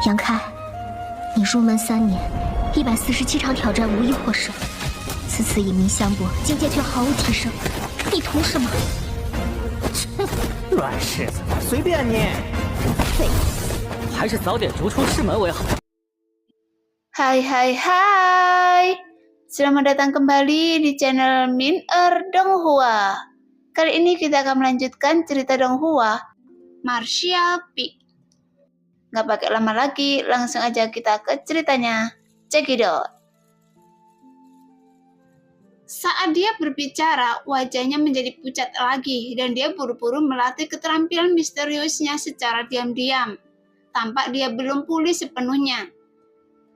杨开，你入门3年，147场挑战无一获胜，此次以名相搏，境界却毫无提升，你图什么？乱柿子，随便你。废物，还是早点逐出师门为好。Hai, selamat datang kembali di channel Min-er Donghua. Kali ini kita akan melanjutkan cerita Donghua, Martial Peak. Nggak pakai lama lagi, langsung aja kita ke ceritanya. Check it out. Saat dia berbicara, wajahnya menjadi pucat lagi dan dia buru-buru melatih keterampilan misteriusnya secara diam-diam. Tampak dia belum pulih sepenuhnya.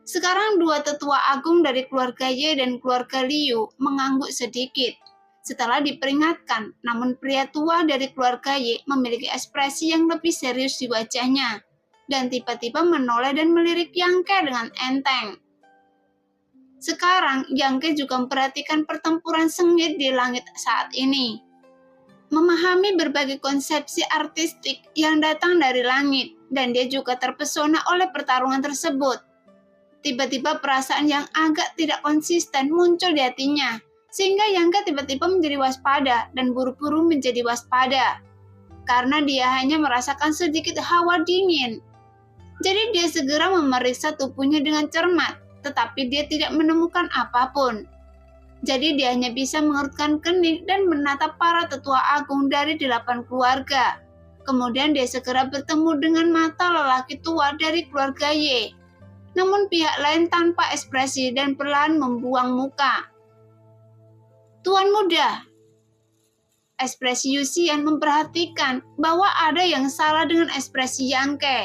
Sekarang dua tetua agung dari keluarga Ye dan keluarga Liu mengangguk sedikit. Setelah diperingatkan, namun pria tua dari keluarga Ye memiliki ekspresi yang lebih serius di wajahnya. Dan tiba-tiba menoleh dan melirik Yang Ke dengan enteng. Sekarang, Yang Ke juga memperhatikan pertempuran sengit di langit saat ini. Memahami berbagai konsepsi artistik yang datang dari langit, dan dia juga terpesona oleh pertarungan tersebut. Tiba-tiba perasaan yang agak tidak konsisten muncul di hatinya, sehingga Yang Ke tiba-tiba menjadi waspada dan buru-buru menjadi waspada. Karena dia hanya merasakan sedikit hawa dingin. Jadi dia segera memeriksa tubuhnya dengan cermat, tetapi dia tidak menemukan apapun. Jadi dia hanya bisa mengerutkan kening dan menatap para tetua agung dari 8 keluarga. Kemudian dia segera bertemu dengan mata lelaki tua dari keluarga Ye. Namun pihak lain tanpa ekspresi dan perlahan membuang muka. Tuan muda, ekspresi Yuxian memperhatikan bahwa ada yang salah dengan ekspresi Yang Ke.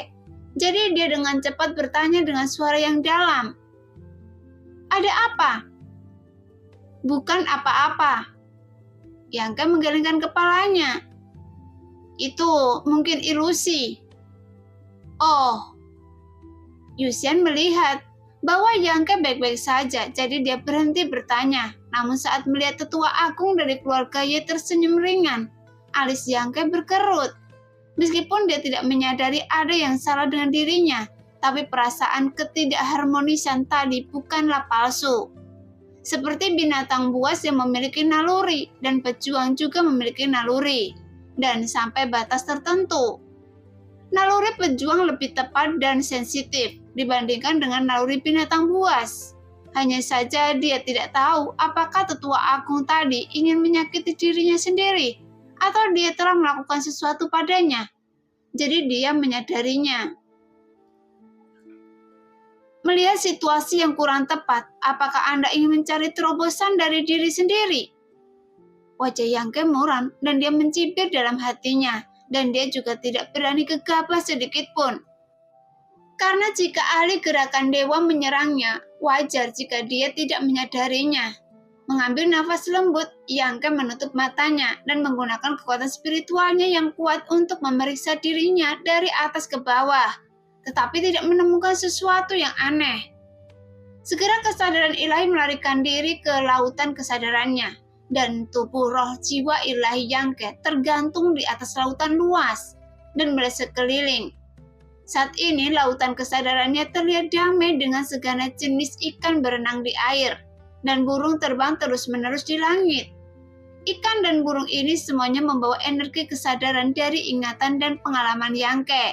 Jadi dia dengan cepat bertanya dengan suara yang dalam. Ada apa? Bukan apa-apa. Yang Ke menggelengkan kepalanya. Itu mungkin ilusi. Oh. Yuxian melihat bahwa Yang Ke baik-baik saja, jadi dia berhenti bertanya. Namun saat melihat tetua agung dari keluarga Ye tersenyum ringan, alis Yang Ke berkerut. Meskipun dia tidak menyadari ada yang salah dengan dirinya, tapi perasaan ketidakharmonisan tadi bukanlah palsu. Seperti binatang buas yang memiliki naluri dan pejuang juga memiliki naluri, dan sampai batas tertentu. Naluri pejuang lebih tepat dan sensitif dibandingkan dengan naluri binatang buas. Hanya saja dia tidak tahu apakah tetua agung tadi ingin menyakiti dirinya sendiri atau dia telah melakukan sesuatu padanya. Jadi dia menyadarinya. Melihat situasi yang kurang tepat, apakah Anda ingin mencari terobosan dari diri sendiri? Wajah Yang Ke muram dan dia mencibir dalam hatinya, dan dia juga tidak berani gegabah sedikit pun. Karena jika ahli gerakan dewa menyerangnya, wajar jika dia tidak menyadarinya. Mengambil nafas lembut, Yang Ke menutup matanya dan menggunakan kekuatan spiritualnya yang kuat untuk memeriksa dirinya dari atas ke bawah, tetapi tidak menemukan sesuatu yang aneh. Segera kesadaran ilahi melarikan diri ke lautan kesadarannya, dan tubuh roh jiwa ilahi Yang Ke tergantung di atas lautan luas dan melihat sekeliling. Saat ini lautan kesadarannya terlihat damai dengan segala jenis ikan berenang di air, dan burung terbang terus-menerus di langit. Ikan dan burung ini semuanya membawa energi kesadaran dari ingatan dan pengalaman Yang Ke.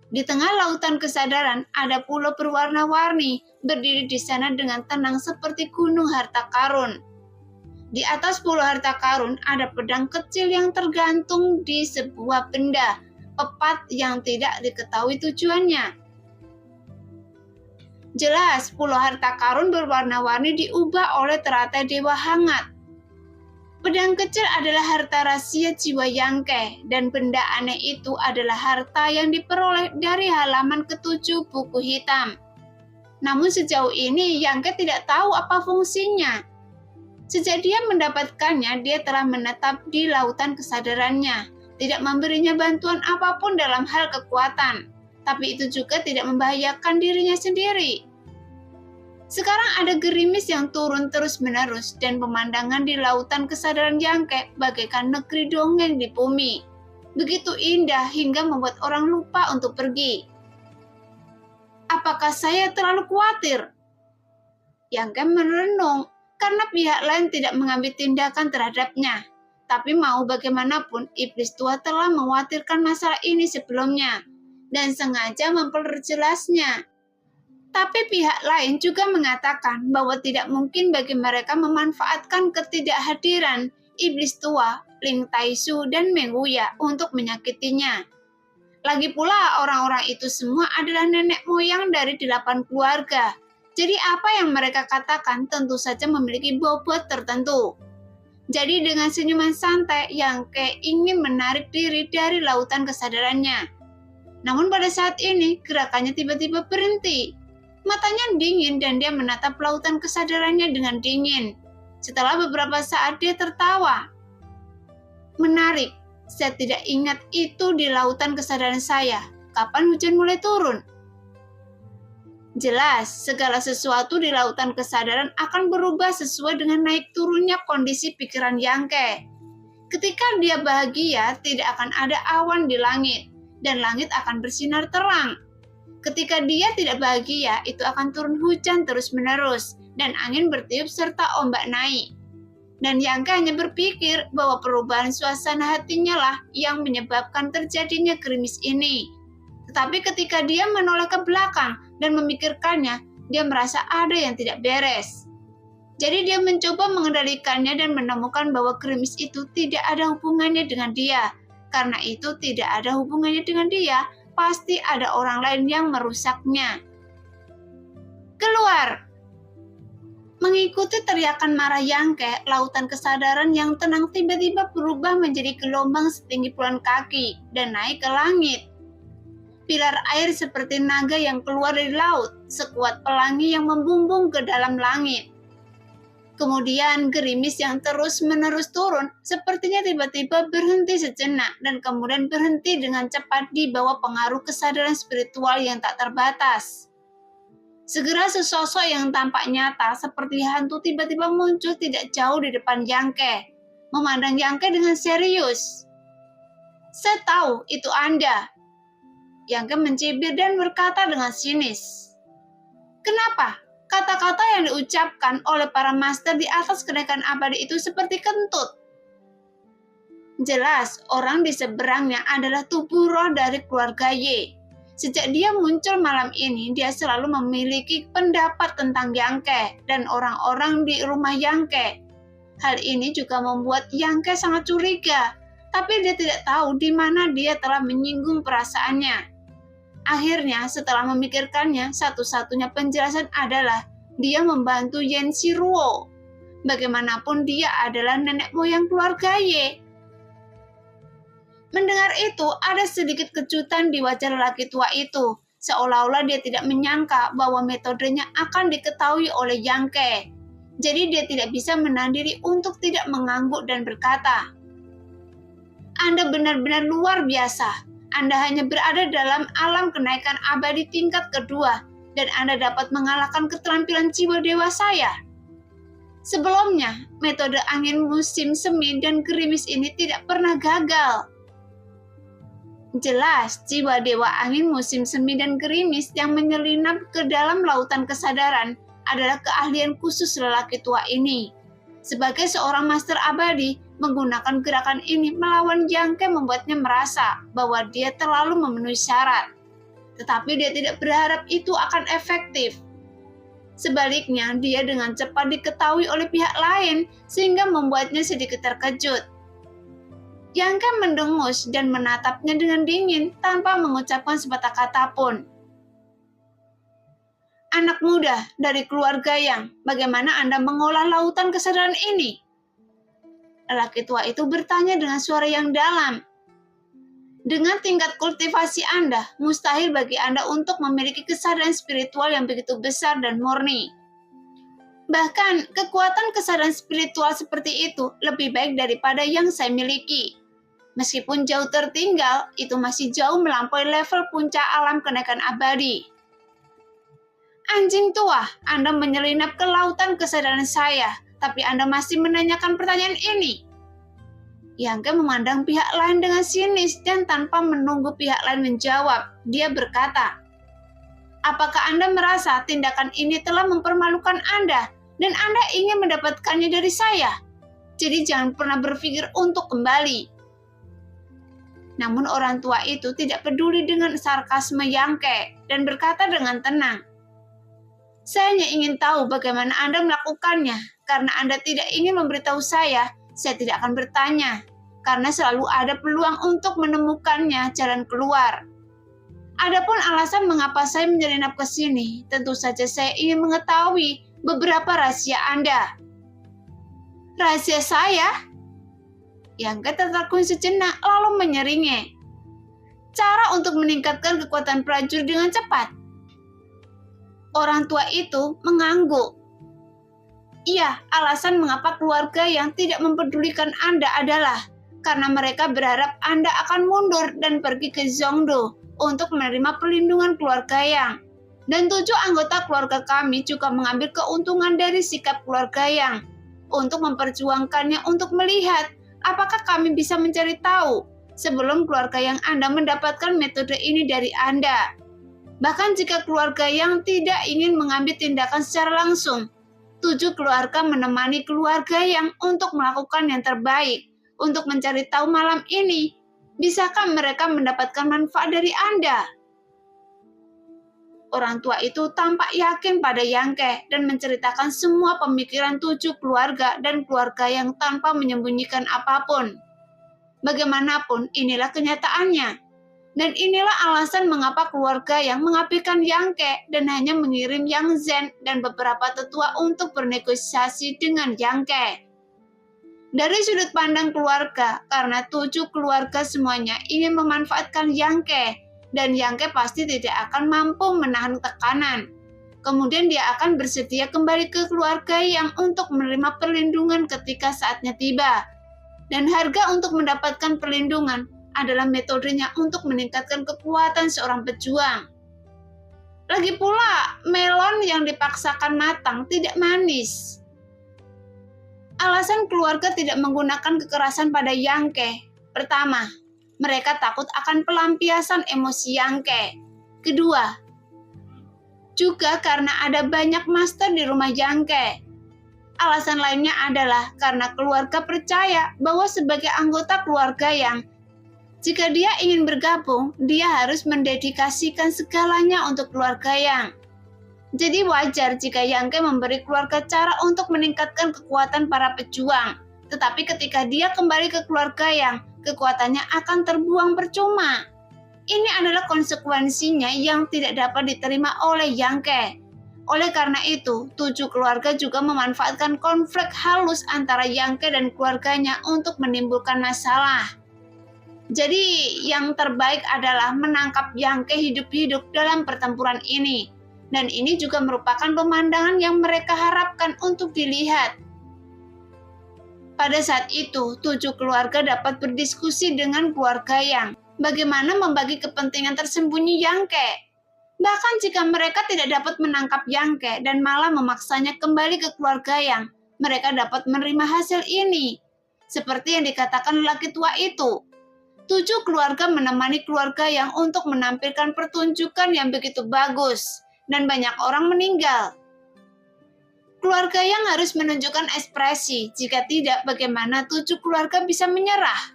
Di tengah lautan kesadaran ada pulau berwarna-warni berdiri di sana dengan tenang seperti gunung harta karun. Di atas pulau harta karun ada pedang kecil yang tergantung di sebuah benda, pepat yang tidak diketahui tujuannya. Jelas, pulau harta karun berwarna-warni diubah oleh teratai dewa hangat. Pedang kecil adalah harta rahasia jiwa Yang Ke, dan benda aneh itu adalah harta yang diperoleh dari halaman ke-7 buku hitam. Namun sejauh ini Yang Ke tidak tahu apa fungsinya. Sejak dia mendapatkannya, dia telah menetap di lautan kesadarannya, tidak memberinya bantuan apapun dalam hal kekuatan. Tapi itu juga tidak membahayakan dirinya sendiri. Sekarang ada gerimis yang turun terus-menerus dan pemandangan di lautan kesadaran Yang Ke bagaikan negeri dongeng di bumi. Begitu indah hingga membuat orang lupa untuk pergi. Apakah saya terlalu khawatir? Yangke merenung karena pihak lain tidak mengambil tindakan terhadapnya. Tapi mau bagaimanapun, iblis tua telah mengkhawatirkan masalah ini sebelumnya dan sengaja memperjelasnya. Tapi pihak lain juga mengatakan bahwa tidak mungkin bagi mereka memanfaatkan ketidakhadiran iblis tua, Ling Taisu, dan Meng Wuya untuk menyakitinya. Lagi pula orang-orang itu semua adalah nenek moyang dari 8 keluarga. Jadi apa yang mereka katakan tentu saja memiliki bobot tertentu. Jadi dengan senyuman santai, Yangke ingin menarik diri dari lautan kesadarannya. Namun pada saat ini, gerakannya tiba-tiba berhenti. Matanya dingin dan dia menatap lautan kesadarannya dengan dingin. Setelah beberapa saat dia tertawa. Menarik, saya tidak ingat itu di lautan kesadaran saya. Kapan hujan mulai turun? Jelas, segala sesuatu di lautan kesadaran akan berubah sesuai dengan naik turunnya kondisi pikiran Yangke. Ketika dia bahagia, tidak akan ada awan di langit, dan langit akan bersinar terang. Ketika dia tidak bahagia, itu akan turun hujan terus-menerus, dan angin bertiup serta ombak naik. Dan Yangke hanya berpikir bahwa perubahan suasana hatinya lah yang menyebabkan terjadinya gerimis ini. Tetapi ketika dia menoleh ke belakang dan memikirkannya, dia merasa ada yang tidak beres. Jadi dia mencoba mengendalikannya dan menemukan bahwa gerimis itu tidak ada hubungannya dengan dia. Karena itu tidak ada hubungannya dengan dia, pasti ada orang lain yang merusaknya. Keluar! Mengikuti teriakan marah Yangke, lautan kesadaran yang tenang tiba-tiba berubah menjadi gelombang setinggi puluhan kaki dan naik ke langit. Pilar air seperti naga yang keluar dari laut, sekuat pelangi yang membumbung ke dalam langit. Kemudian gerimis yang terus-menerus turun, sepertinya tiba-tiba berhenti sejenak dan kemudian berhenti dengan cepat di bawah pengaruh kesadaran spiritual yang tak terbatas. Segera sesosok yang tampak nyata seperti hantu tiba-tiba muncul tidak jauh di depan Yangke, memandang Yangke dengan serius. Saya tahu itu Anda. Yangke mencibir dan berkata dengan sinis. Kenapa? Kata-kata yang diucapkan oleh para master di atas kenaikan abadi itu seperti kentut. Jelas, orang di seberangnya adalah tubuh roh dari keluarga Y. Sejak dia muncul malam ini, dia selalu memiliki pendapat tentang Yangke dan orang-orang di rumah Yangke. Hal ini juga membuat Yangke sangat curiga, tapi dia tidak tahu di mana dia telah menyinggung perasaannya. Akhirnya, setelah memikirkannya, satu-satunya penjelasan adalah dia membantu Yen Shiruo. Bagaimanapun dia adalah nenek moyang keluarga Y. Mendengar itu, ada sedikit kejutan di wajah lelaki tua itu, seolah-olah dia tidak menyangka bahwa metodenya akan diketahui oleh Yangke. Jadi dia tidak bisa menahan diri untuk tidak mengangguk dan berkata, Anda benar-benar luar biasa. Anda hanya berada dalam alam kenaikan abadi tingkat kedua, dan Anda dapat mengalahkan keterampilan jiwa dewa saya. Sebelumnya, metode angin musim semi dan gerimis ini tidak pernah gagal. Jelas, jiwa dewa angin musim semi dan gerimis yang menyelinap ke dalam lautan kesadaran adalah keahlian khusus lelaki tua ini. Sebagai seorang master abadi, menggunakan gerakan ini melawan Yangke membuatnya merasa bahwa dia terlalu memenuhi syarat. Tetapi dia tidak berharap itu akan efektif. Sebaliknya, dia dengan cepat diketahui oleh pihak lain sehingga membuatnya sedikit terkejut. Yangke mendengus dan menatapnya dengan dingin tanpa mengucapkan sepatah kata pun. Anak muda dari keluarga Yang, bagaimana Anda mengolah lautan kesadaran ini? Lelaki tua itu bertanya dengan suara yang dalam. Dengan tingkat kultivasi Anda, mustahil bagi Anda untuk memiliki kesadaran spiritual yang begitu besar dan murni. Bahkan, kekuatan kesadaran spiritual seperti itu lebih baik daripada yang saya miliki. Meskipun jauh tertinggal, itu masih jauh melampaui level puncak alam kenaikan abadi. Anjing tua, Anda menyelinap ke lautan kesadaran saya, tapi Anda masih menanyakan pertanyaan ini. Yangke memandang pihak lain dengan sinis dan tanpa menunggu pihak lain menjawab, dia berkata, Apakah Anda merasa tindakan ini telah mempermalukan Anda dan Anda ingin mendapatkannya dari saya? Jadi jangan pernah berpikir untuk kembali. Namun orang tua itu tidak peduli dengan sarkasme Yangke dan berkata dengan tenang, "Saya hanya ingin tahu bagaimana Anda melakukannya. Karena Anda tidak ingin memberitahu saya tidak akan bertanya. Karena selalu ada peluang untuk menemukannya jalan keluar. Adapun alasan mengapa saya menyelinap ke sini, tentu saja saya ingin mengetahui beberapa rahasia Anda." "Rahasia saya?" Yangke tertegun sejenak lalu menyeringai. "Cara untuk meningkatkan kekuatan prajurit dengan cepat." Orang tua itu mengangguk. "Iya, alasan mengapa keluarga yang tidak mempedulikan Anda adalah karena mereka berharap Anda akan mundur dan pergi ke Zhongdo untuk menerima perlindungan keluarga Yang. Dan 7 anggota keluarga kami juga mengambil keuntungan dari sikap keluarga Yang untuk memperjuangkannya untuk melihat apakah kami bisa mencari tahu sebelum keluarga Yang Anda mendapatkan metode ini dari Anda. Bahkan jika keluarga Yang tidak ingin mengambil tindakan secara langsung, 7 keluarga menemani keluarga Yang untuk melakukan yang terbaik untuk mencari tahu malam ini, bisakah mereka mendapatkan manfaat dari Anda?" Orang tua itu tampak yakin pada Yangke dan menceritakan semua pemikiran 7 keluarga dan keluarga Yang tanpa menyembunyikan apapun. Bagaimanapun, inilah kenyataannya. Dan inilah alasan mengapa keluarga Yang mengapikan Yangke dan hanya mengirim Yang Zhen dan beberapa tetua untuk bernegosiasi dengan Yangke. Dari sudut pandang keluarga, karena 7 keluarga semuanya ingin memanfaatkan Yangke, dan Yangke pasti tidak akan mampu menahan tekanan. Kemudian dia akan bersedia kembali ke keluarga Yang untuk menerima perlindungan ketika saatnya tiba. Dan harga untuk mendapatkan perlindungan adalah metodenya untuk meningkatkan kekuatan seorang pejuang. Lagi pula, melon yang dipaksakan matang tidak manis. Alasan keluarga tidak menggunakan kekerasan pada Yangke. Pertama, mereka takut akan pelampiasan emosi Yangke. Kedua, juga karena ada banyak master di rumah Yangke. Alasan lainnya adalah karena keluarga percaya bahwa sebagai anggota keluarga Yang, jika dia ingin bergabung, dia harus mendedikasikan segalanya untuk keluarga Yang. Jadi wajar jika Yangke memberi keluarga cara untuk meningkatkan kekuatan para pejuang. Tetapi ketika dia kembali ke keluarga Yang, kekuatannya akan terbuang percuma. Ini adalah konsekuensinya yang tidak dapat diterima oleh Yangke. Oleh karena itu, 7 keluarga juga memanfaatkan konflik halus antara Yangke dan keluarganya untuk menimbulkan masalah. Jadi, yang terbaik adalah menangkap Yangke hidup-hidup dalam pertempuran ini. Dan ini juga merupakan pemandangan yang mereka harapkan untuk dilihat. Pada saat itu, 7 keluarga dapat berdiskusi dengan keluarga Yang bagaimana membagi kepentingan tersembunyi Yangke. Bahkan jika mereka tidak dapat menangkap Yangke dan malah memaksanya kembali ke keluarga Yang, mereka dapat menerima hasil ini. Seperti yang dikatakan lelaki tua itu, 7 keluarga menemani keluarga Yang untuk menampilkan pertunjukan yang begitu bagus, dan banyak orang meninggal. Keluarga Yang harus menunjukkan ekspresi, jika tidak bagaimana 7 keluarga bisa menyerah.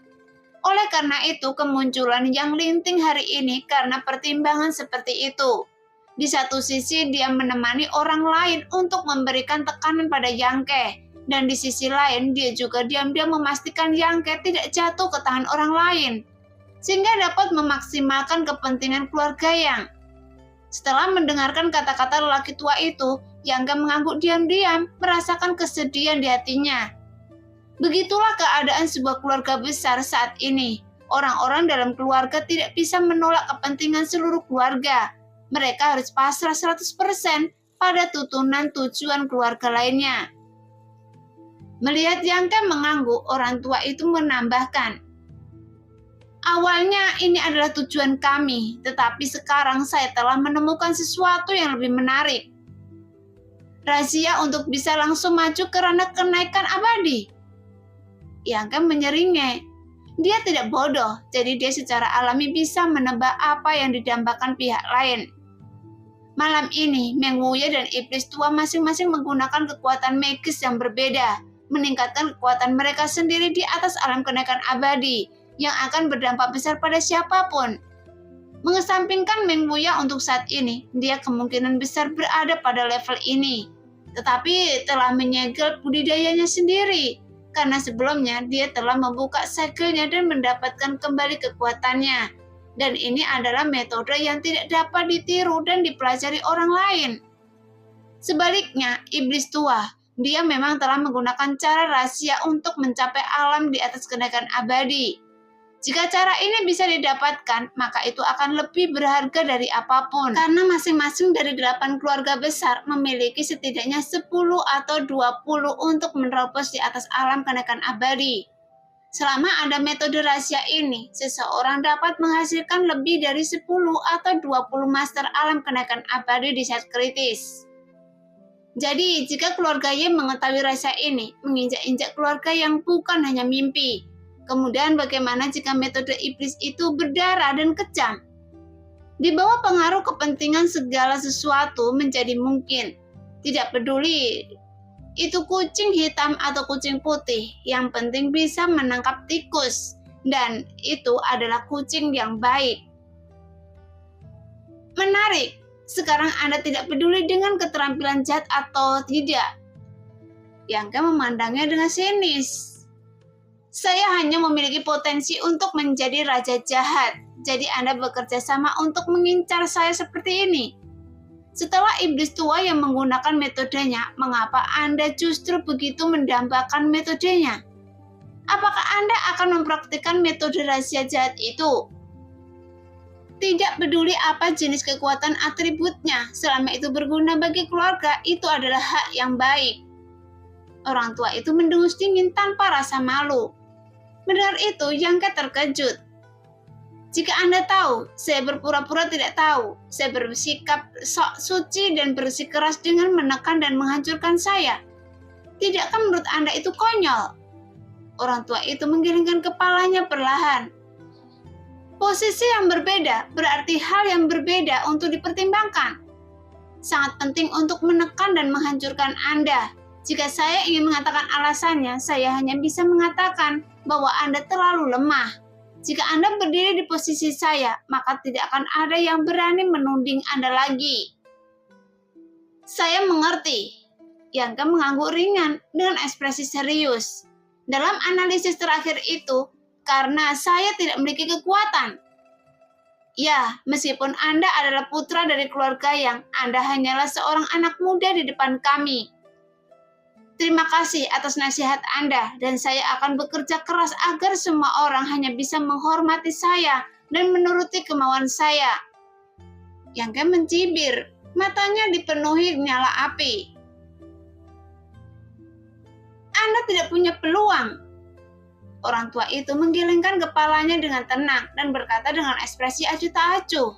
Oleh karena itu, kemunculan Yang Linting hari ini karena pertimbangan seperti itu. Di satu sisi, dia menemani orang lain untuk memberikan tekanan pada Yangke, dan di sisi lain, dia juga diam-diam memastikan Yangke tidak jatuh ke tangan orang lain, sehingga dapat memaksimalkan kepentingan keluarga Yang. Setelah mendengarkan kata-kata lelaki tua itu, Yangke mengangguk diam-diam, merasakan kesedihan di hatinya. Begitulah keadaan sebuah keluarga besar saat ini. Orang-orang dalam keluarga tidak bisa menolak kepentingan seluruh keluarga. Mereka harus pasrah 100% pada tuntunan tujuan keluarga lainnya. Melihat Yangke mengangguk, orang tua itu menambahkan, "Awalnya ini adalah tujuan kami, tetapi sekarang saya telah menemukan sesuatu yang lebih menarik. Rahasia untuk bisa langsung maju ke ranah kenaikan abadi." Yangke menyeringai. Dia tidak bodoh, jadi dia secara alami bisa menebak apa yang didambakan pihak lain. Malam ini, Meng Wuya dan iblis tua masing-masing menggunakan kekuatan magis yang berbeda, meningkatkan kekuatan mereka sendiri di atas alam kenaikan abadi, yang akan berdampak besar pada siapapun. Mengesampingkan Meng Wuya untuk saat ini, dia kemungkinan besar berada pada level ini, tetapi telah menyegel budidayanya sendiri, karena sebelumnya dia telah membuka segelnya dan mendapatkan kembali kekuatannya. Dan ini adalah metode yang tidak dapat ditiru dan dipelajari orang lain. Sebaliknya, iblis tua, dia memang telah menggunakan cara rahasia untuk mencapai alam di atas kenaikan abadi. Jika cara ini bisa didapatkan, maka itu akan lebih berharga dari apapun. Karena masing-masing dari 8 keluarga besar memiliki setidaknya 10 atau 20 untuk menerobos di atas alam kenaikan abadi. Selama ada metode rahasia ini, seseorang dapat menghasilkan lebih dari 10 atau 20 master alam kenaikan abadi di saat kritis. Jadi, jika keluarga Y mengetahui rahasia ini, menginjak-injak keluarga yang bukan hanya mimpi. Kemudian bagaimana jika metode iblis itu berdarah dan kejam? Di bawah pengaruh kepentingan segala sesuatu menjadi mungkin. Tidak peduli itu kucing hitam atau kucing putih, yang penting bisa menangkap tikus, dan itu adalah kucing yang baik. Menarik, sekarang Anda tidak peduli dengan keterampilan jahat atau tidak. Yang memandangnya dengan sinis. Saya hanya memiliki potensi untuk menjadi raja jahat, jadi Anda bekerja sama untuk mengincar saya seperti ini. Setelah iblis tua yang menggunakan metodenya, mengapa Anda justru begitu mendambakan metodenya? Apakah Anda akan mempraktikkan metode rahasia jahat itu? Tidak peduli apa jenis kekuatan atributnya, selama itu berguna bagi keluarga, itu adalah hak yang baik. Orang tua itu mendengus dingin tanpa rasa malu. Mendengar itu, Yang terkejut. Jika Anda tahu, saya berpura-pura tidak tahu. Saya bersikap sok suci dan bersikeras dengan menekan dan menghancurkan saya. Tidakkah menurut Anda itu konyol? Orang tua itu menggelengkan kepalanya perlahan. Posisi yang berbeda berarti hal yang berbeda untuk dipertimbangkan. Sangat penting untuk menekan dan menghancurkan Anda. Jika saya ingin mengatakan alasannya, saya hanya bisa mengatakan bahwa Anda terlalu lemah. Jika Anda berdiri di posisi saya, maka tidak akan ada yang berani menuding Anda lagi. Saya mengerti. Yang mengangguk ringan dengan ekspresi serius. Dalam analisis terakhir itu, karena saya tidak memiliki kekuatan. Ya, meskipun Anda adalah putra dari keluarga yang, Anda hanyalah seorang anak muda di depan kami. Terima kasih atas nasihat Anda, dan saya akan bekerja keras agar semua orang hanya bisa menghormati saya dan menuruti kemauan saya. Yang mencibir, matanya dipenuhi nyala api. Anda tidak punya peluang. Orang tua itu menggelengkan kepalanya dengan tenang dan berkata dengan ekspresi acuh tak acuh.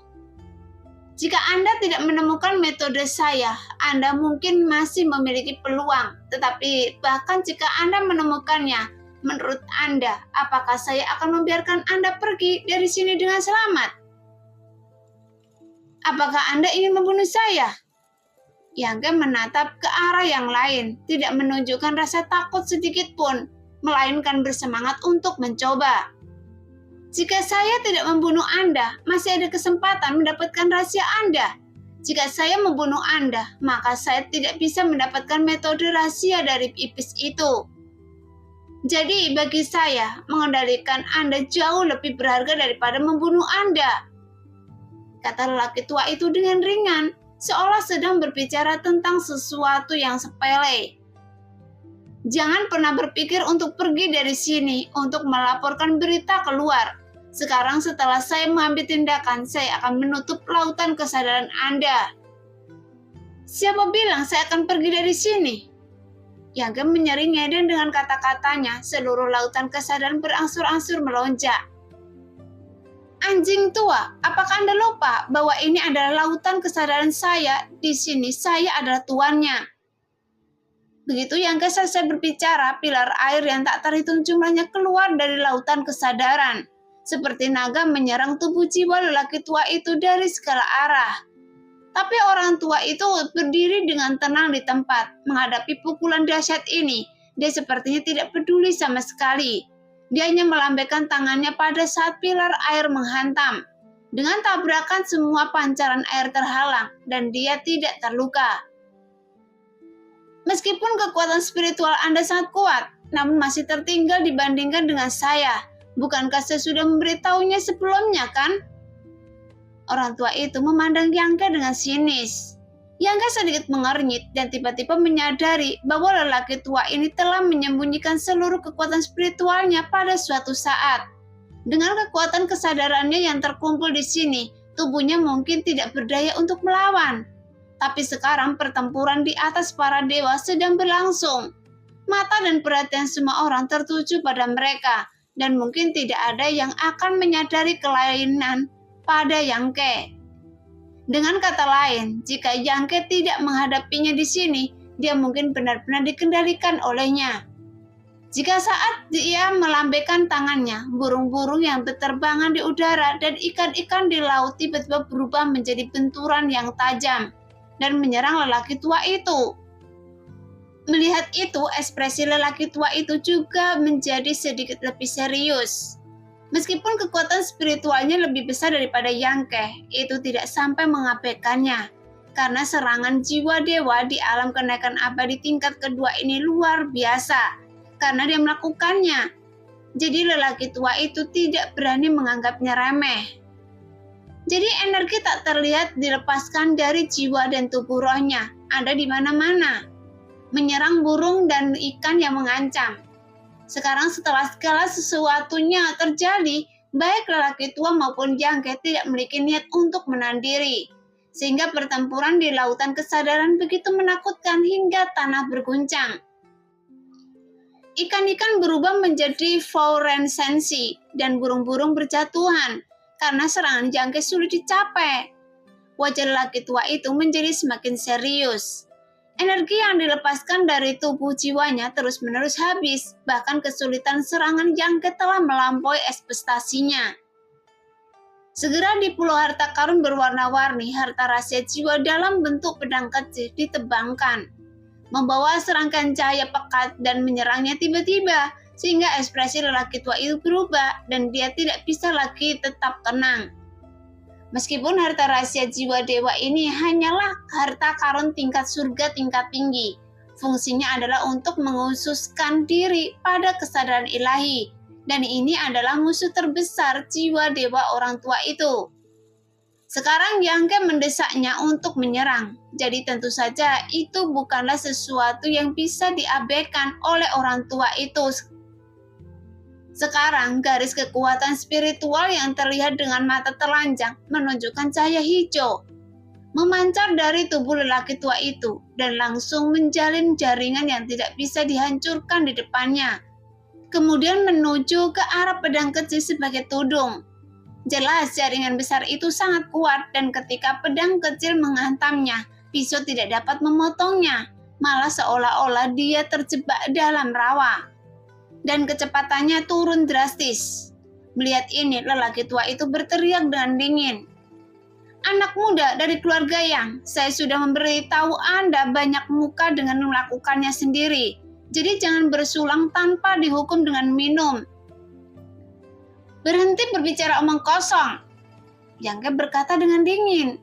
Jika Anda tidak menemukan metode saya, Anda mungkin masih memiliki peluang. Tetapi bahkan jika Anda menemukannya, menurut Anda, apakah saya akan membiarkan Anda pergi dari sini dengan selamat? Apakah Anda ingin membunuh saya? Yang menatap ke arah yang lain, tidak menunjukkan rasa takut sedikit pun, melainkan bersemangat untuk mencoba. Jika saya tidak membunuh Anda, masih ada kesempatan mendapatkan rahasia Anda. Jika saya membunuh Anda, maka saya tidak bisa mendapatkan metode rahasia dari iblis itu. Jadi bagi saya, mengendalikan Anda jauh lebih berharga daripada membunuh Anda. Kata lelaki tua itu dengan ringan, seolah sedang berbicara tentang sesuatu yang sepele. Jangan pernah berpikir untuk pergi dari sini untuk melaporkan berita keluar. Sekarang setelah saya mengambil tindakan, saya akan menutup lautan kesadaran Anda. Siapa bilang saya akan pergi dari sini? Yang menyeringai dan dengan kata-katanya, seluruh lautan kesadaran berangsur-angsur melonjak. Anjing tua, apakah Anda lupa bahwa ini adalah lautan kesadaran saya? Di sini saya adalah tuannya. Begitu yang selesai berbicara, pilar air yang tak terhitung jumlahnya keluar dari lautan kesadaran. Seperti naga menyerang tubuh jiwa lelaki tua itu dari segala arah. Tapi orang tua itu berdiri dengan tenang di tempat. Menghadapi pukulan dahsyat ini, dia sepertinya tidak peduli sama sekali. Dia hanya melambaikan tangannya pada saat pilar air menghantam. Dengan tabrakan semua pancaran air terhalang dan dia tidak terluka. Meskipun kekuatan spiritual Anda sangat kuat, namun masih tertinggal dibandingkan dengan saya. Bukankah saya sudah memberitahunya sebelumnya, kan? Orang tua itu memandang Yangke dengan sinis. Yangke sedikit mengernyit dan tiba-tiba menyadari bahwa lelaki tua ini telah menyembunyikan seluruh kekuatan spiritualnya pada suatu saat. Dengan kekuatan kesadarannya yang terkumpul di sini, tubuhnya mungkin tidak berdaya untuk melawan. Tapi sekarang pertempuran di atas para dewa sedang berlangsung. Mata dan perhatian semua orang tertuju pada mereka, dan mungkin tidak ada yang akan menyadari kelainan pada Yangke. Dengan kata lain, jika Yangke tidak menghadapinya di sini, dia mungkin benar-benar dikendalikan olehnya. Jika saat dia melambaikan tangannya, burung-burung yang berterbangan di udara dan ikan-ikan di laut tiba-tiba berubah menjadi benturan yang tajam dan menyerang lelaki tua itu. Melihat itu, ekspresi lelaki tua itu juga menjadi sedikit lebih serius. Meskipun kekuatan spiritualnya lebih besar daripada Yangke, itu tidak sampai mengabaikannya. Karena serangan jiwa dewa di alam kenaikan abadi tingkat kedua ini luar biasa. Karena dia melakukannya. Jadi lelaki tua itu tidak berani menganggapnya remeh. Jadi energi tak terlihat dilepaskan dari jiwa dan tubuh rohnya. Ada di mana-mana. Menyerang burung dan ikan yang mengancam. Sekarang setelah segala sesuatunya terjadi, baik lelaki tua maupun Yangke tidak memiliki niat untuk menahan diri. Sehingga pertempuran di lautan kesadaran begitu menakutkan hingga tanah berguncang. Ikan-ikan berubah menjadi fluoresensi dan burung-burung berjatuhan karena serangan Yangke sulit dicapai. Wajah lelaki tua itu menjadi semakin serius. Energi yang dilepaskan dari tubuh jiwanya terus-menerus habis, bahkan kesulitan serangan Yangke telah melampaui ekspektasinya. Segera di pulau harta karun berwarna-warni, harta rahasia jiwa dalam bentuk pedang kecil ditebangkan, membawa serangkaian cahaya pekat dan menyerangnya tiba-tiba, sehingga ekspresi lelaki tua itu berubah dan dia tidak bisa lagi tetap tenang. Meskipun harta rahasia jiwa dewa ini hanyalah harta karun tingkat surga tingkat tinggi, fungsinya adalah untuk menghususkan diri pada kesadaran ilahi, dan ini adalah musuh terbesar jiwa dewa orang tua itu. Sekarang Yangke mendesaknya untuk menyerang, jadi tentu saja itu bukanlah sesuatu yang bisa diabaikan oleh orang tua itu. Sekarang garis kekuatan spiritual yang terlihat dengan mata telanjang menunjukkan cahaya hijau memancar dari tubuh lelaki tua itu dan langsung menjalin jaringan yang tidak bisa dihancurkan di depannya. Kemudian menuju ke arah pedang kecil sebagai tudung. Jelas jaringan besar itu sangat kuat dan ketika pedang kecil menghantamnya, pisau tidak dapat memotongnya, malah seolah-olah dia terjebak dalam rawa. Dan kecepatannya turun drastis. Melihat ini, lelaki tua itu berteriak dengan dingin. Anak muda dari keluarga Yang, saya sudah memberitahu Anda banyak muka dengan melakukannya sendiri. Jadi jangan bersulang tanpa dihukum dengan minum. Berhenti berbicara omong kosong. Yangke berkata dengan dingin.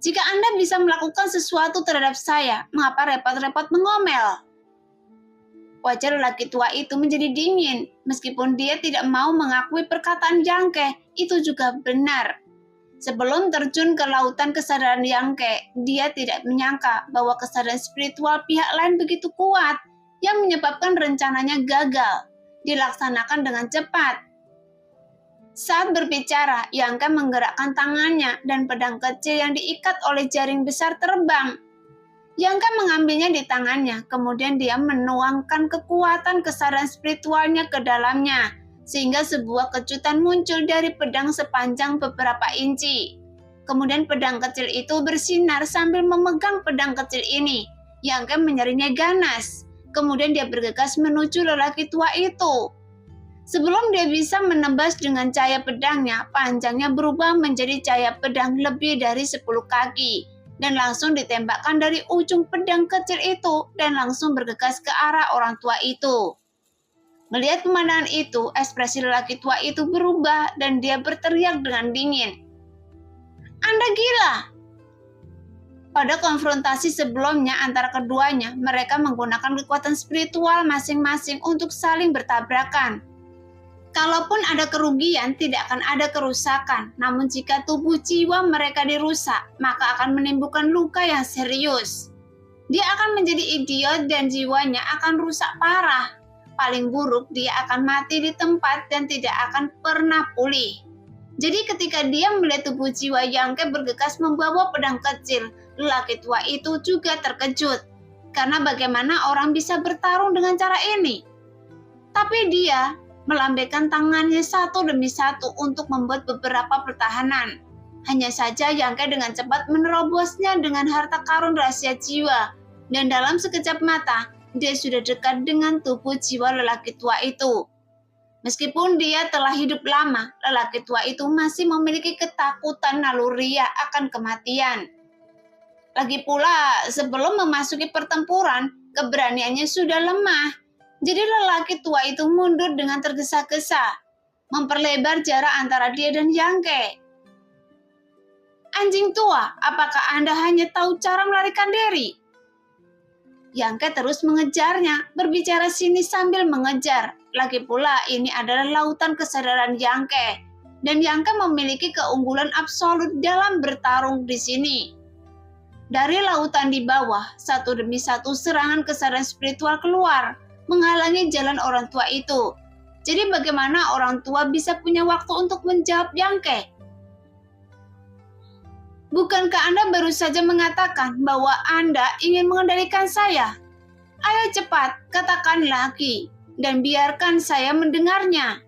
Jika Anda bisa melakukan sesuatu terhadap saya, mengapa repot-repot mengomel? Wajah lelaki tua itu menjadi dingin, meskipun dia tidak mau mengakui perkataan Yangke, itu juga benar. Sebelum terjun ke lautan kesadaran Yangke, dia tidak menyangka bahwa kesadaran spiritual pihak lain begitu kuat, yang menyebabkan rencananya gagal, dilaksanakan dengan cepat. Saat berbicara, Yangke menggerakkan tangannya dan pedang kecil yang diikat oleh jaring besar terbang. Yangke mengambilnya di tangannya, kemudian dia menuangkan kekuatan kesadaran spiritualnya ke dalamnya, sehingga sebuah kejutan muncul dari pedang sepanjang beberapa inci. Kemudian pedang kecil itu bersinar sambil memegang pedang kecil ini. Yangke menyerinya ganas, kemudian dia bergegas menuju lelaki tua itu. Sebelum dia bisa menembas dengan cahaya pedangnya, panjangnya berubah menjadi cahaya pedang lebih dari 10 kaki. dan langsung ditembakkan dari ujung pedang kecil itu dan langsung bergegas ke arah orang tua itu. Melihat pemandangan itu, ekspresi lelaki tua itu berubah dan dia berteriak dengan dingin. "Anda gila!" Pada konfrontasi sebelumnya antara keduanya, mereka menggunakan kekuatan spiritual masing-masing untuk saling bertabrakan. Kalaupun ada kerugian, tidak akan ada kerusakan. Namun jika tubuh jiwa mereka dirusak, maka akan menimbulkan luka yang serius. Dia akan menjadi idiot dan jiwanya akan rusak parah. Paling buruk, dia akan mati di tempat dan tidak akan pernah pulih. Jadi ketika dia melihat tubuh jiwa Yangke bergegas membawa pedang kecil, lelaki tua itu juga terkejut. Karena bagaimana orang bisa bertarung dengan cara ini? Tapi dia melambaikan tangannya satu demi satu untuk membuat beberapa pertahanan. Hanya saja Yangke dengan cepat menerobosnya dengan harta karun rahasia jiwa. Dan dalam sekejap mata, dia sudah dekat dengan tubuh jiwa lelaki tua itu. Meskipun dia telah hidup lama, lelaki tua itu masih memiliki ketakutan naluriah akan kematian. Lagi pula, sebelum memasuki pertempuran, keberaniannya sudah lemah. Jadi lelaki tua itu mundur dengan tergesa-gesa, memperlebar jarak antara dia dan Yangke. "Anjing tua, apakah Anda hanya tahu cara melarikan diri?" Yangke terus mengejarnya, berbicara sinis sambil mengejar. Lagi pula ini adalah lautan kesadaran Yangke, dan Yangke memiliki keunggulan absolut dalam bertarung di sini. Dari lautan di bawah, satu demi satu serangan kesadaran spiritual keluar, menghalangi jalan orang tua itu. Jadi bagaimana orang tua bisa punya waktu untuk menjawab Yangke? "Bukankah Anda baru saja mengatakan bahwa Anda ingin mengendalikan saya? Ayo cepat, katakan lagi, dan biarkan saya mendengarnya."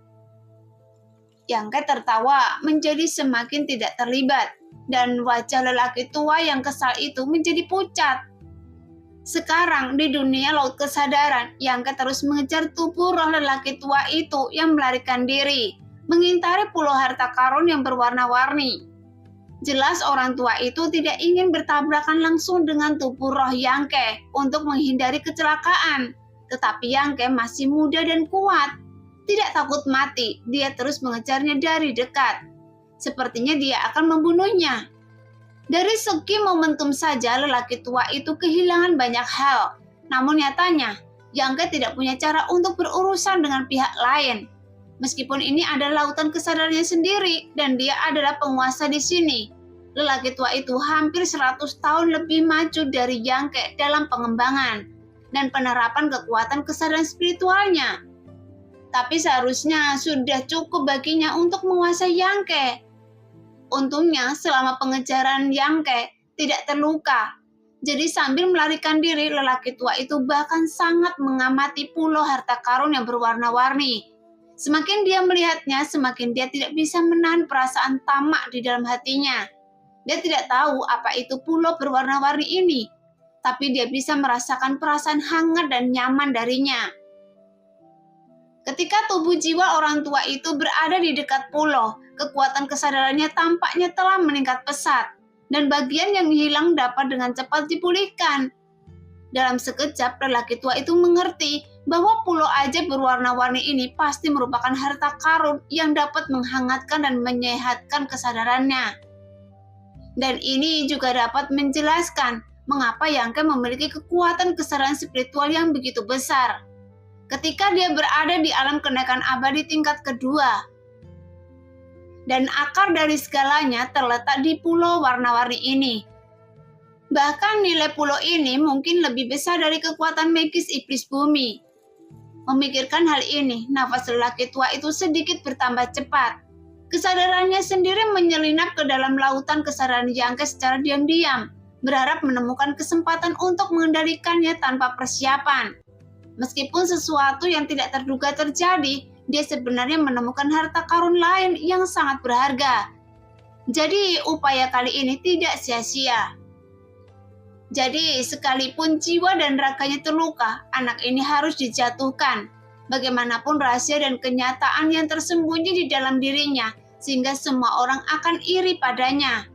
Yangke tertawa menjadi semakin tidak terlibat, dan wajah lelaki tua yang kesal itu menjadi pucat. Sekarang di dunia laut kesadaran, Yangke terus mengejar tubuh roh lelaki tua itu yang melarikan diri, mengintari pulau harta karun yang berwarna-warni. Jelas orang tua itu tidak ingin bertabrakan langsung dengan tubuh roh Yangke untuk menghindari kecelakaan. Tetapi Yangke masih muda dan kuat. Tidak takut mati, dia terus mengejarnya dari dekat. Sepertinya dia akan membunuhnya. Dari segi momentum saja lelaki tua itu kehilangan banyak hal. Namun nyatanya, Yangke tidak punya cara untuk berurusan dengan pihak lain. Meskipun ini adalah lautan kesadarannya sendiri dan dia adalah penguasa di sini. Lelaki tua itu hampir 100 tahun lebih maju dari Yangke dalam pengembangan dan penerapan kekuatan kesadaran spiritualnya. Tapi seharusnya sudah cukup baginya untuk menguasai Yangke. Untungnya selama pengejaran Yangke tidak terluka. Jadi sambil melarikan diri, lelaki tua itu bahkan sangat mengamati pulau harta karun yang berwarna-warni. Semakin dia melihatnya, semakin dia tidak bisa menahan perasaan tamak di dalam hatinya. Dia tidak tahu apa itu pulau berwarna-warni ini, tapi dia bisa merasakan perasaan hangat dan nyaman darinya. Ketika tubuh jiwa orang tua itu berada di dekat pulau, kekuatan kesadarannya tampaknya telah meningkat pesat, dan bagian yang hilang dapat dengan cepat dipulihkan. Dalam sekejap, lelaki tua itu mengerti bahwa pulau ajaib berwarna-warni ini pasti merupakan harta karun yang dapat menghangatkan dan menyehatkan kesadarannya. Dan ini juga dapat menjelaskan mengapa Yangke memiliki kekuatan kesadaran spiritual yang begitu besar. Ketika dia berada di alam kenaikan abadi tingkat kedua. Dan akar dari segalanya terletak di pulau warna-warni ini. Bahkan nilai pulau ini mungkin lebih besar dari kekuatan magis iblis bumi. Memikirkan hal ini, nafas lelaki tua itu sedikit bertambah cepat. Kesadarannya sendiri menyelinap ke dalam lautan kesadaran Yangke secara diam-diam, berharap menemukan kesempatan untuk mengendalikannya tanpa persiapan. Meskipun sesuatu yang tidak terduga terjadi, dia sebenarnya menemukan harta karun lain yang sangat berharga. Jadi upaya kali ini tidak sia-sia. Jadi sekalipun jiwa dan raganya terluka, anak ini harus dijatuhkan. Bagaimanapun rahasia dan kenyataan yang tersembunyi di dalam dirinya, sehingga semua orang akan iri padanya.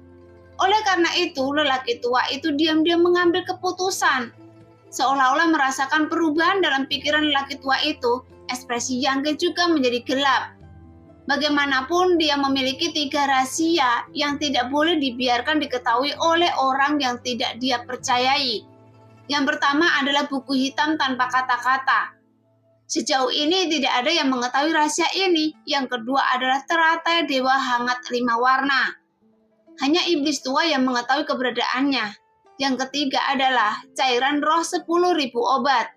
Oleh karena itu, lelaki tua itu diam-diam mengambil keputusan. Seolah-olah merasakan perubahan dalam pikiran lelaki tua itu, ekspresi Yang Ke juga menjadi gelap. Bagaimanapun dia memiliki 3 rahasia yang tidak boleh dibiarkan diketahui oleh orang yang tidak dia percayai. Yang pertama adalah buku hitam tanpa kata-kata. Sejauh ini tidak ada yang mengetahui rahasia ini. Yang kedua adalah teratai dewa hangat 5 warna. Hanya iblis tua yang mengetahui keberadaannya. Yang ketiga adalah cairan roh 10.000 obat.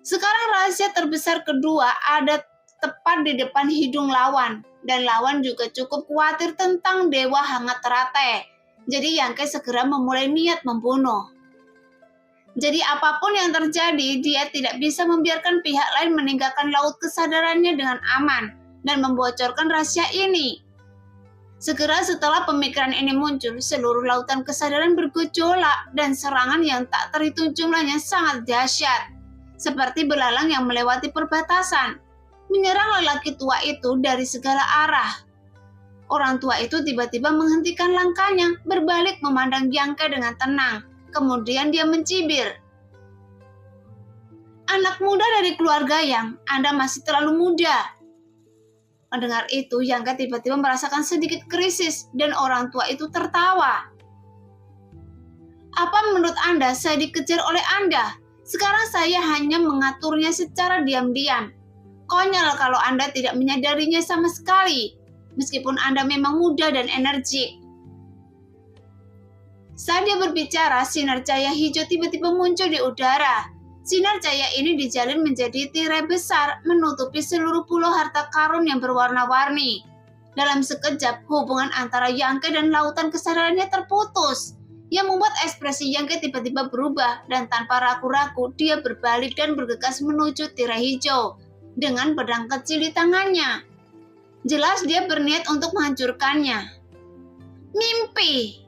Sekarang rahasia terbesar kedua ada tepat di depan hidung lawan, dan lawan juga cukup khawatir tentang dewa hangat teratai. Jadi Yang Ke segera memulai niat membunuh. Jadi apapun yang terjadi, dia tidak bisa membiarkan pihak lain meninggalkan laut kesadarannya dengan aman dan membocorkan rahasia ini. Segera setelah pemikiran ini muncul, seluruh lautan kesadaran bergejolak dan serangan yang tak terhitung jumlahnya sangat dahsyat, seperti belalang yang melewati perbatasan, menyerang lelaki tua itu dari segala arah. Orang tua itu tiba-tiba menghentikan langkahnya, berbalik memandang Yang Ke dengan tenang. Kemudian dia mencibir. "Anak muda dari keluarga Yang, Anda masih terlalu muda." Mendengar itu, Yang Ke tiba-tiba merasakan sedikit krisis dan orang tua itu tertawa. "Apa menurut Anda saya dikejar oleh Anda? Sekarang saya hanya mengaturnya secara diam-diam. Konyol kalau Anda tidak menyadarinya sama sekali, meskipun Anda memang muda dan energik." Saat dia berbicara, sinar cahaya hijau tiba-tiba muncul di udara. Sinar cahaya ini dijalin menjadi tirai besar, menutupi seluruh pulau harta karun yang berwarna-warni. Dalam sekejap, hubungan antara Yang Ke dan lautan kesadarannya terputus, yang membuat ekspresi Yang Ke tiba-tiba berubah, dan tanpa ragu-ragu, dia berbalik dan bergegas menuju tirai hijau dengan pedang kecil di tangannya. Jelas dia berniat untuk menghancurkannya. "Mimpi!"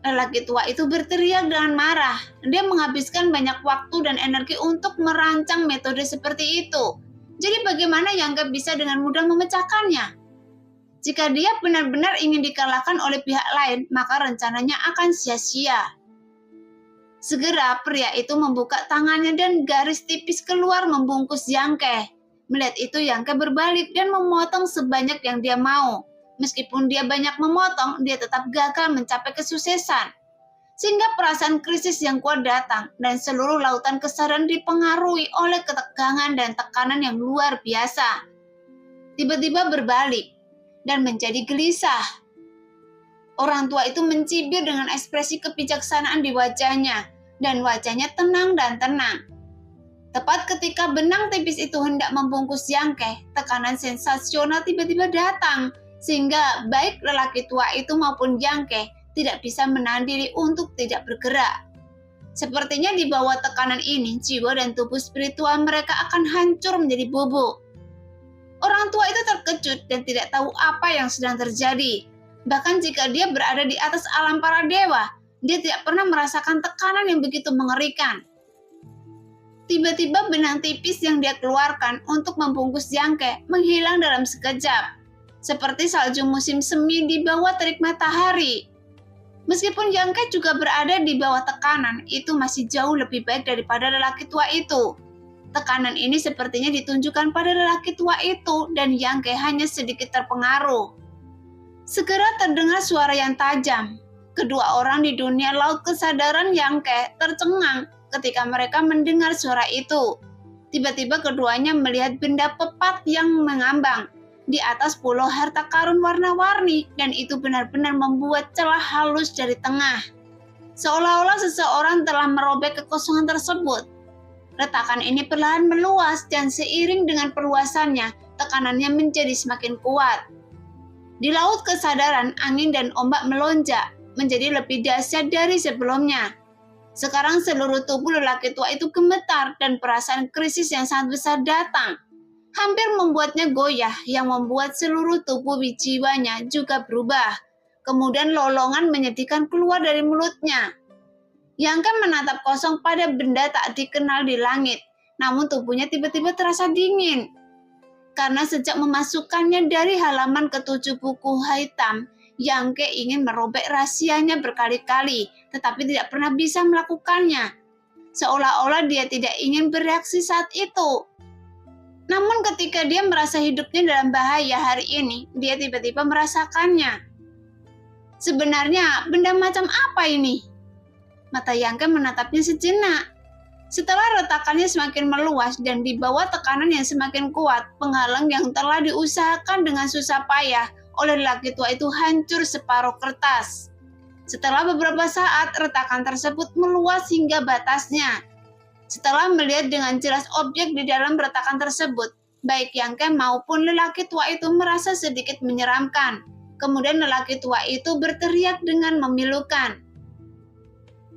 Lelaki tua itu berteriak dengan marah. Dia menghabiskan banyak waktu dan energi untuk merancang metode seperti itu. Jadi bagaimana Yang Ke bisa dengan mudah memecahkannya? Jika dia benar-benar ingin dikalahkan oleh pihak lain, maka rencananya akan sia-sia. Segera pria itu membuka tangannya dan garis tipis keluar membungkus Yang Ke. Melihat itu Yang Ke berbalik dan memotong sebanyak yang dia mau. Meskipun dia banyak memotong, dia tetap gagal mencapai kesuksesan. Sehingga perasaan krisis yang kuat datang dan seluruh lautan kesadaran dipengaruhi oleh ketegangan dan tekanan yang luar biasa. Tiba-tiba berbalik dan menjadi gelisah. Orang tua itu mencibir dengan ekspresi kebijaksanaan di wajahnya, dan wajahnya tenang dan tenang. Tepat ketika benang tipis itu hendak membungkus Yang Ke, tekanan sensasional tiba-tiba datang, sehingga baik lelaki tua itu maupun Yang Ke tidak bisa menahan diri untuk tidak bergerak. Sepertinya di bawah tekanan ini, jiwa dan tubuh spiritual mereka akan hancur menjadi bubuk. Orang tua itu terkejut dan tidak tahu apa yang sedang terjadi. Bahkan jika dia berada di atas alam para dewa, dia tidak pernah merasakan tekanan yang begitu mengerikan. Tiba-tiba benang tipis yang dia keluarkan untuk membungkus Yang Ke menghilang dalam sekejap, seperti salju musim semi di bawah terik matahari. Meskipun Yang Ke juga berada di bawah tekanan, itu masih jauh lebih baik daripada lelaki tua itu. Tekanan ini sepertinya ditunjukkan pada lelaki tua itu, dan Yang Ke hanya sedikit terpengaruh. Segera terdengar suara yang tajam. Kedua orang di dunia laut kesadaran Yang Ke tercengang ketika mereka mendengar suara itu. Tiba-tiba keduanya melihat benda pepat yang mengambang di atas pulau harta karun warna-warni, dan itu benar-benar membuat celah halus dari tengah. Seolah-olah seseorang telah merobek kekosongan tersebut. Retakan ini perlahan meluas dan seiring dengan perluasannya, tekanannya menjadi semakin kuat. Di laut kesadaran, angin dan ombak melonjak menjadi lebih dahsyat dari sebelumnya. Sekarang seluruh tubuh lelaki tua itu gemetar dan perasaan krisis yang sangat besar datang. Hampir membuatnya goyah, yang membuat seluruh tubuh jiwanya juga berubah. Kemudian lolongan menyedihkan keluar dari mulutnya. Yang Ke menatap kosong pada benda tak dikenal di langit, namun tubuhnya tiba-tiba terasa dingin. Karena sejak memasukkannya dari halaman ke-7 buku hitam, Yang Ke ingin merobek rahasianya berkali-kali, tetapi tidak pernah bisa melakukannya. Seolah-olah dia tidak ingin bereaksi saat itu. Namun ketika dia merasa hidupnya dalam bahaya hari ini, dia tiba-tiba merasakannya. Sebenarnya benda macam apa ini? Mata Yang Ke menatapnya sejenak. Setelah retakannya semakin meluas dan di bawah tekanan yang semakin kuat, penghalang yang telah diusahakan dengan susah payah oleh lelaki tua itu hancur separuh kertas. Setelah beberapa saat, retakan tersebut meluas hingga batasnya. Setelah melihat dengan jelas objek di dalam retakan tersebut, baik Yang Ke maupun lelaki tua itu merasa sedikit menyeramkan. Kemudian lelaki tua itu berteriak dengan memilukan.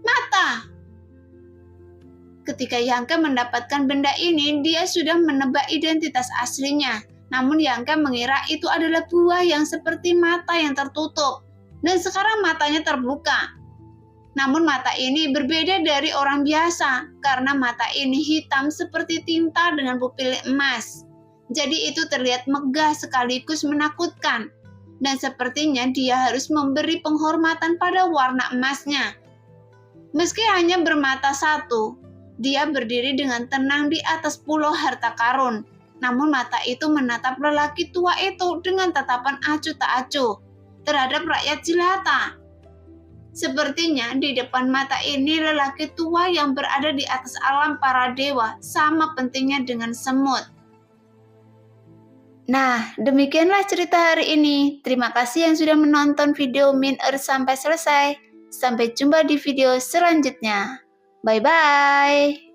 Mata! Ketika Yang Ke mendapatkan benda ini, dia sudah menebak identitas aslinya. Namun Yang Ke mengira itu adalah buah yang seperti mata yang tertutup. Dan sekarang matanya terbuka. Namun mata ini berbeda dari orang biasa, karena mata ini hitam seperti tinta dengan pupil emas. Jadi itu terlihat megah sekaligus menakutkan. Dan sepertinya dia harus memberi penghormatan pada warna emasnya. Meski hanya bermata satu, dia berdiri dengan tenang di atas pulau harta karun. Namun mata itu menatap lelaki tua itu dengan tatapan acuh tak acuh terhadap rakyat jelata. Sepertinya di depan mata ini lelaki tua yang berada di atas alam para dewa sama pentingnya dengan semut. Nah, demikianlah cerita hari ini. Terima kasih yang sudah menonton video Min Earth sampai selesai. Sampai jumpa di video selanjutnya. Bye-bye.